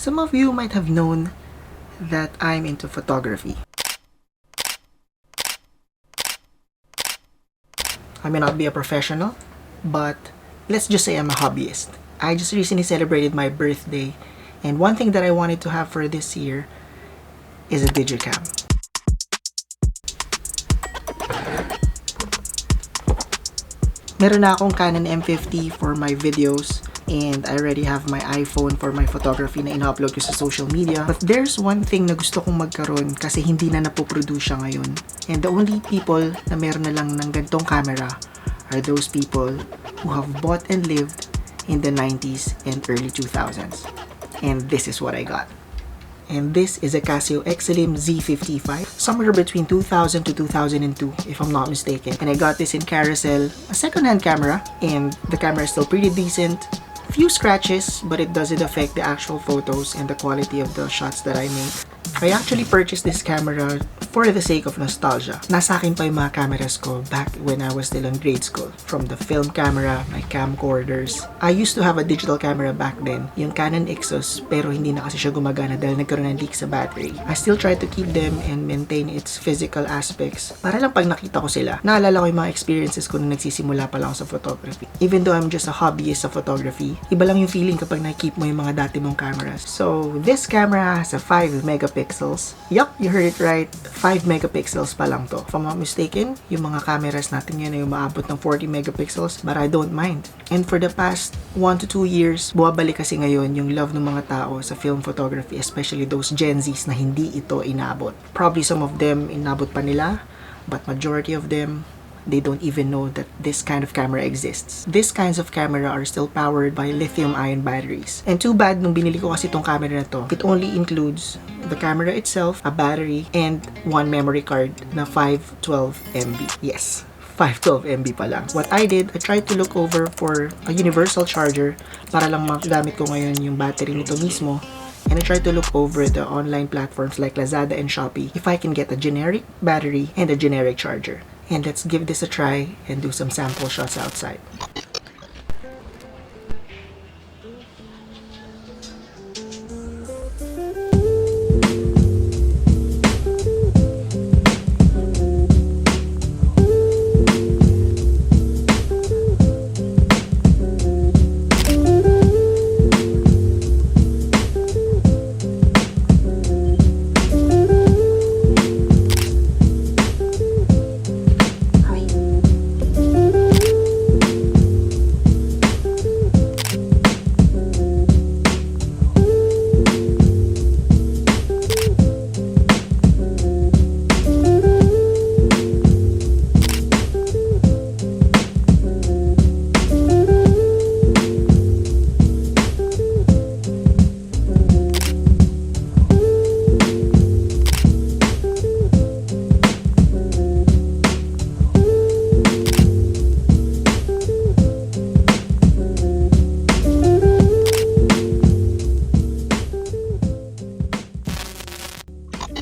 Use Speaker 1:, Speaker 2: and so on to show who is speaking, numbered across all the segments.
Speaker 1: Some of you might have known that I'm into photography. I may not be a professional, but let's just say I'm a hobbyist. I just recently celebrated my birthday, and one thing that I wanted to have for this year is a Digicam. Meron na akong Canon M50 for my videos, and I already have my iPhone for my photography na in-upload ko sa social media. But there's one thing na gusto kong magkaroon kasi hindi na napoproduce siya ngayon. And the only people na meron na lang ng ganitong camera are those people who have bought and lived in the 90s and early 2000s. And this is what I got. And this is a Casio Exilim Z55, somewhere between 2000 to 2002, if I'm not mistaken. And I got this in Carousel, a second-hand camera, and the camera is still pretty decent. Few scratches, but it doesn't affect the actual photos and the quality of the shots that I made. I actually purchased this camera for the sake of nostalgia. Nasa akin pa yung mga cameras ko back when I was still in grade school. From the film camera, my camcorders. I used to have a digital camera back then, yung Canon Ixos, pero hindi na kasi siya gumagana dahil nagkaroon ng leak sa battery. I still try to keep them and maintain its physical aspects para lang pag nakita ko sila, naalala ko yung mga experiences ko nung nagsisimula pa lang sa photography. Even though I'm just a hobbyist sa photography, iba lang yung feeling kapag nakikeep mo yung mga dati mong cameras. So, this camera has a 5 megapixels. Yup, you heard it right. 5 megapixels pa lang to. If I'm not mistaken, yung mga cameras natin ngayon ay umaabot ng 40 megapixels, but I don't mind. And for the past 1 to 2 years, buwabalik kasi ngayon yung love ng mga tao sa film photography, especially those Gen Zs na hindi ito inabot. Probably some of them inabot pa nila, but majority of them, they don't even know that this kind of camera exists. These kinds of camera are still powered by lithium-ion batteries. And too bad, nung binili ko kasi itong camera na to, it only includes the camera itself, a battery, and one memory card na 512 MB. Yes, 512 MB pa lang. What I did, I tried to look over for a universal charger para lang magamit ko ngayon yung battery nito mismo. And I tried to look over the online platforms like Lazada and Shopee if I can get a generic battery and a generic charger. And let's give this a try and do some sample shots outside.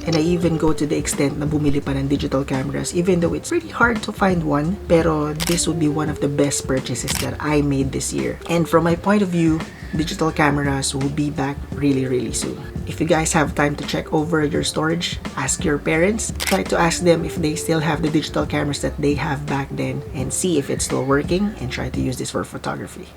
Speaker 1: And I even go to the extent na bumili pa ng digital cameras, even though it's pretty hard to find one, pero this would be one of the best purchases that I made this year. And from my point of view, digital cameras will be back really soon. If you guys have time to check over your storage, ask your parents, try to ask them if they still have the digital cameras that they have back then, and see if it's still working, and try to use this for photography.